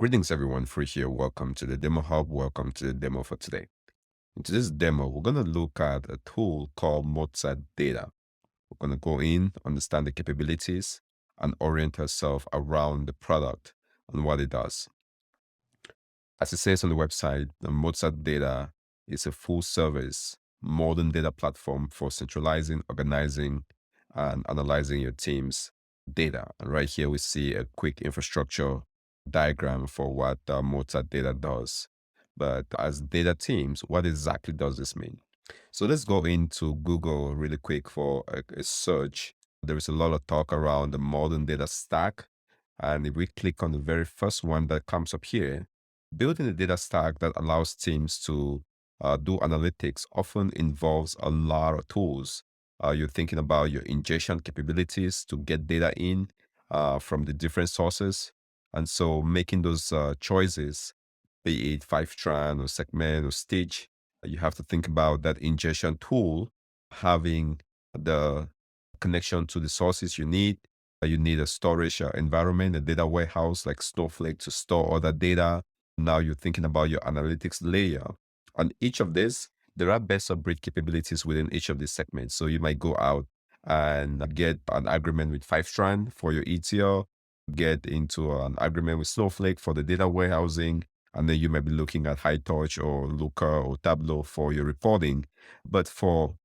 Greetings everyone, Free here. Welcome to the Demohub. Welcome to the demo for today. In today's demo, we're going to look at a tool called MozartData. We're going to go in, understand the capabilities, and orient ourselves around the product and what it does. As it says on the website, the MozartData is a full service modern data platform for centralizing, organizing, and analyzing your team's data. And right here, we see a quick infrastructure diagram for what MozartData does. But as data teams, what exactly does this mean? So let's go into Google really quick for a search. There is a lot of talk around the modern data stack. And if we click on the very first one that comes up here, building a data stack that allows teams to do analytics often involves a lot of tools. You're thinking about your ingestion capabilities to get data in from the different sources. And so making those choices, be it Fivetran or Segment or Stitch, you have to think about that ingestion tool having the connection to the sources you need. You need a storage environment, a data warehouse like Snowflake to store all that data. Now you're thinking about your analytics layer. On each of this, there are best of breed capabilities within each of these segments. So you might go out and get an agreement with Fivetran for your ETL, get into an agreement with Snowflake for the data warehousing, and then you might be looking at HighTouch or Looker or Tableau for your reporting. But for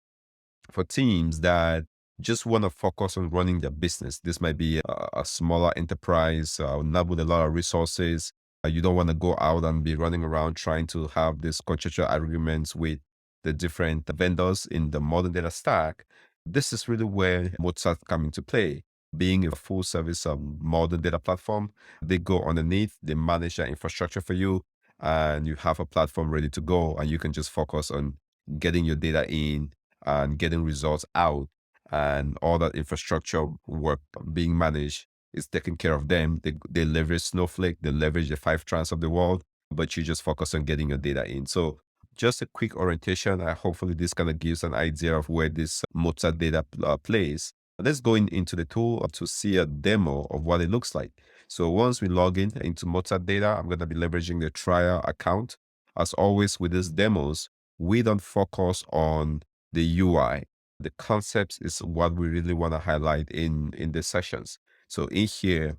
teams that just want to focus on running their business, this might be a smaller enterprise, not with a lot of resources. You don't want to go out and be running around trying to have these contractual agreements with the different vendors in the modern data stack. This is really where Mozart come into play. Being a full service modern data platform, they go underneath, they manage your infrastructure for you, and you have a platform ready to go, and you can just focus on getting your data in and getting results out, and all that infrastructure work being managed is taking care of them. They leverage Snowflake, they leverage the Fivetrans of the world, but you just focus on getting your data in. So just a quick orientation. Hopefully this kind of gives an idea of where this MozartData plays. Let's go into the tool to see a demo of what it looks like. So once we log in into MozartData, I'm going to be leveraging the trial account. As always with these demos, we don't focus on the UI. The concepts is what we really want to highlight in the sessions. So in here,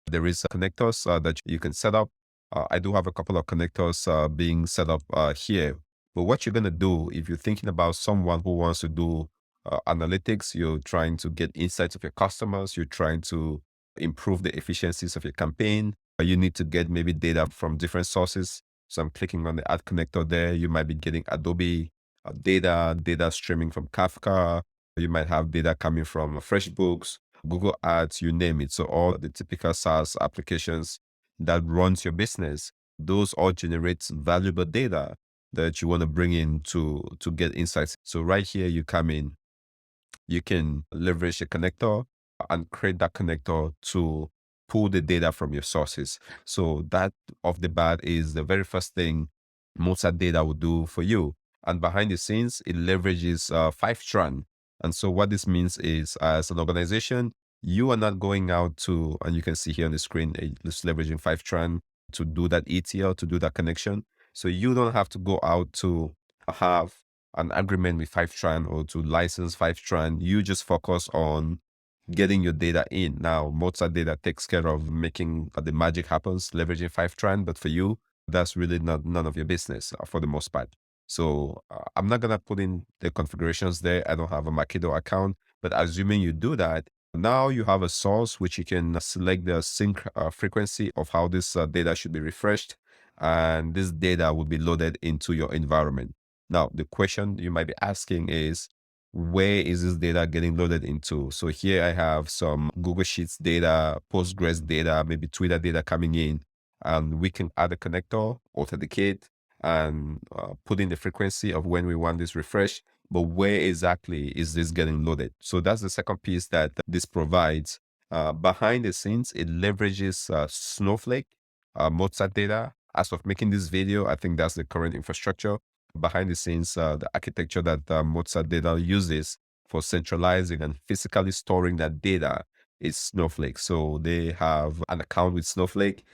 there is connectors that you can set up. I do have a couple of connectors being set up here. But what you're going to do, if you're thinking about someone who wants to do analytics, you're trying to get insights of your customers, you're trying to improve the efficiencies of your campaign, you need to get maybe data from different sources. So I'm clicking on the add connector there. You might be getting Adobe data streaming from Kafka. You might have data coming from FreshBooks, Google Ads, you name it. So all the typical SaaS applications that runs your business, those all generates valuable data that you want to bring in to get insights. So right here, you come in, you can leverage a connector and create that connector to pull the data from your sources. So that off the bat is the very first thing MozartData will do for you. And behind the scenes, it leverages Fivetran. And so what this means is, as an organization, you are not going out to, and you can see here on the screen, it's leveraging Fivetran to do that ETL, to do that connection. So you don't have to go out to have an agreement with Fivetran or to license Fivetran. You just focus on getting your data in. Now, MozartData takes care of making the magic happens, leveraging Fivetran. But for you, that's really none of your business for the most part. So I'm not going to put in the configurations there. I don't have a Marketo account, but assuming you do that, now you have a source which you can select the sync frequency of how this data should be refreshed. And this data will be loaded into your environment. Now, the question you might be asking is, where is this data getting loaded into? So here I have some Google Sheets data, Postgres data, maybe Twitter data coming in, and we can add a connector, authenticate, and put in the frequency of when we want this refresh. But where exactly is this getting loaded? So that's the second piece that this provides. Behind the scenes, it leverages Snowflake, MozartData. As of making this video, I think that's the current infrastructure. Behind the scenes, the architecture that MozartData uses for centralizing and physically storing that data is Snowflake. So they have an account with Snowflake,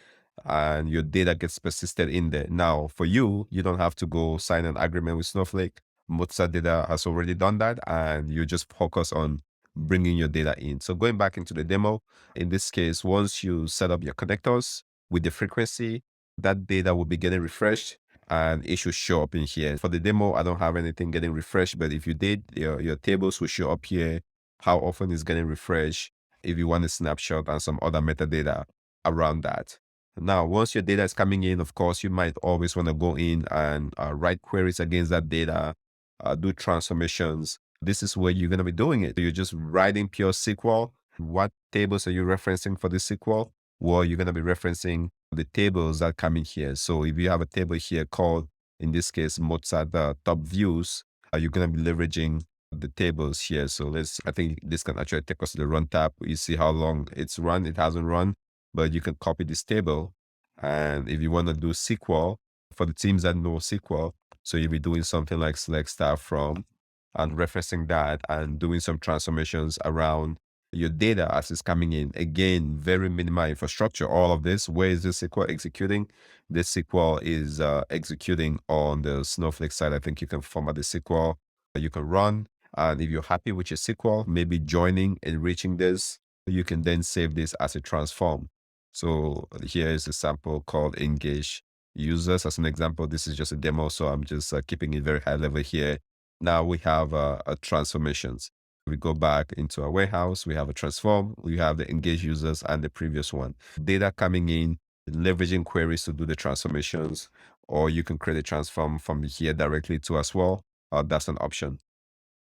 and your data gets persisted in there. Now, for you, you don't have to go sign an agreement with Snowflake. MozartData has already done that, and you just focus on bringing your data in. So going back into the demo, in this case, once you set up your connectors with the frequency, that data will be getting refreshed and it should show up in here. For the demo, I don't have anything getting refreshed, but if you did, your tables will show up here, how often it's getting refreshed, if you want a snapshot and some other metadata around that. Now, once your data is coming in, of course, you might always want to go in and write queries against that data, do transformations. This is where you're going to be doing it. You're just writing pure SQL. What tables are you referencing for the SQL? Well, you're going to be referencing the tables that come in here. So if you have a table here called, in this case, Mozart top views, you're going to be leveraging the tables here. So I think this can actually take us to the run tab. You see how long it's run. It hasn't run, but you can copy this table. And if you want to do SQL, for the teams that know SQL, so you'll be doing something like select star from and referencing that and doing some transformations around your data as it's coming in. Again, very minimal infrastructure. All of this, where is this SQL executing? This SQL is executing on the Snowflake side. I think you can format the SQL, you can run. And if you're happy with your SQL, maybe joining, enriching this, you can then save this as a transform. So here is a sample called engage users. As an example, this is just a demo, so I'm just keeping it very high level here. Now we have transformations. We go back into our warehouse, we have a transform, we have the engage users and the previous one. Data coming in, leveraging queries to do the transformations, or you can create a transform from here directly to as well. That's an option.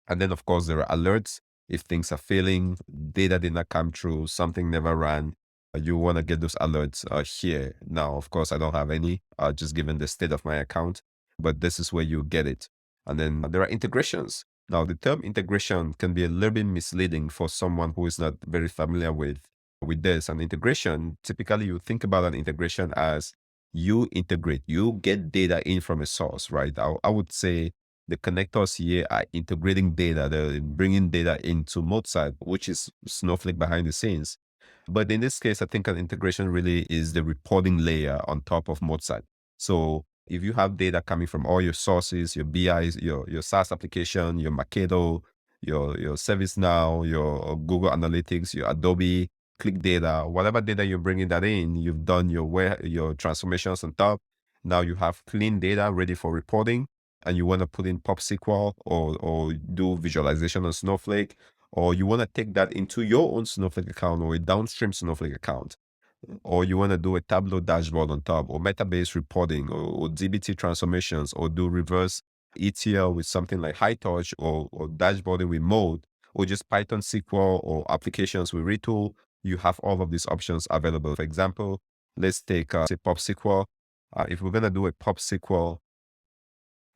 And then, of course, there are alerts. If things are failing, data did not come through, something never ran, you want to get those alerts here. Now, of course, I don't have any, just given the state of my account, but this is where you get it. And then there are integrations. Now, the term integration can be a little bit misleading for someone who is not very familiar with this. An integration, typically you think about an integration as you integrate, you get data in from a source, right? I would say the connectors here are integrating data. They're bringing data into Mozart, which is Snowflake behind the scenes. But in this case, I think an integration really is the reporting layer on top of Mozart. So if you have data coming from all your sources, your BIs, your SaaS application, your Marketo, your ServiceNow, your Google Analytics, your Adobe, Click Data, whatever data you're bringing that in, you've done your transformations on top. Now you have clean data ready for reporting, and you want to put in PopSQL or do visualization on Snowflake, or you want to take that into your own Snowflake account or a downstream Snowflake account, or you want to do a Tableau dashboard on top, or Metabase reporting, or DBT transformations, or do reverse ETL with something like HighTouch, or dashboarding with Mode, or just Python SQL or applications with Retool, you have all of these options available. For example, let's take say PopSQL. If we're going to do a PopSQL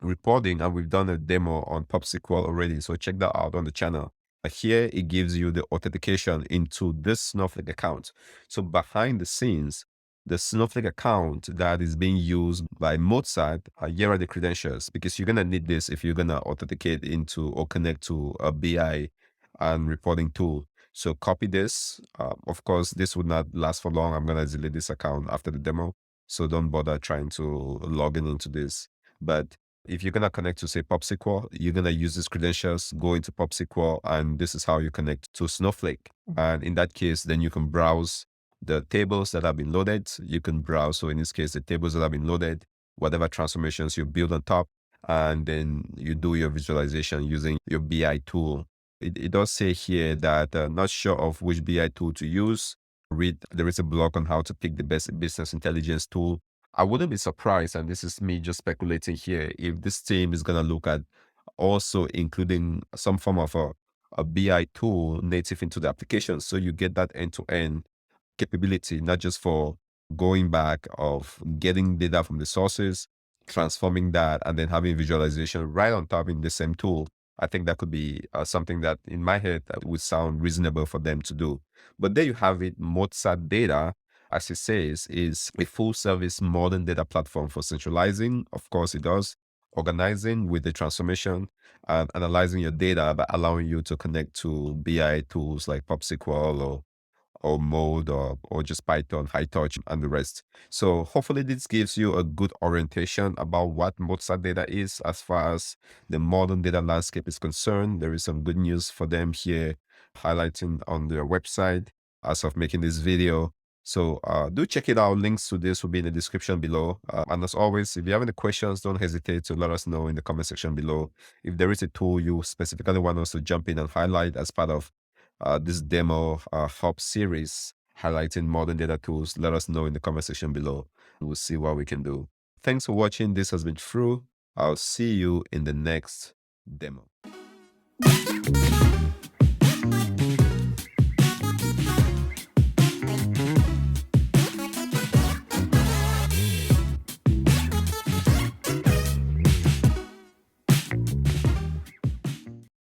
reporting, and we've done a demo on PopSQL already, so check that out on the channel. Here it gives you the authentication into this Snowflake account. So behind the scenes, the Snowflake account that is being used by Mozart, here are the credentials, because you're going to need this if you're going to authenticate into or connect to a BI and reporting tool. So copy this. Of course, this would not last for long. I'm going to delete this account after the demo, so don't bother trying to log in into this. But if you're going to connect to, say, PopSQL, you're going to use these credentials, go into PopSQL, and this is how you connect to Snowflake. And in that case, then you can browse the tables that have been loaded. You can browse, so in this case, the tables that have been loaded, whatever transformations you build on top, and then you do your visualization using your BI tool. It does say here that not sure of which BI tool to use. There is a blog on how to pick the best business intelligence tool. I wouldn't be surprised, and this is me just speculating here, if this team is going to look at also including some form of a BI tool native into the application. So you get that end-to-end capability, not just for going back of getting data from the sources, transforming that, and then having visualization right on top in the same tool. I think that could be something that in my head that would sound reasonable for them to do. But there you have it. MozartData, as it says, is a full service modern data platform for centralizing. Of course, it does. Organizing with the transformation and analyzing your data, but allowing you to connect to BI tools like PopSQL or mode or just Python, high touch, and the rest. So hopefully this gives you a good orientation about what MozartData is as far as the modern data landscape is concerned. There is some good news for them here, highlighting on their website as of making this video. So do check it out. Links to this will be in the description below. And as always, if you have any questions, don't hesitate to let us know in the comment section below. If there is a tool you specifically want us to jump in and highlight as part of this demo hub series highlighting modern data tools, let us know in the comment section below. We'll see what we can do. Thanks for watching. This has been True. I'll see you in the next demo.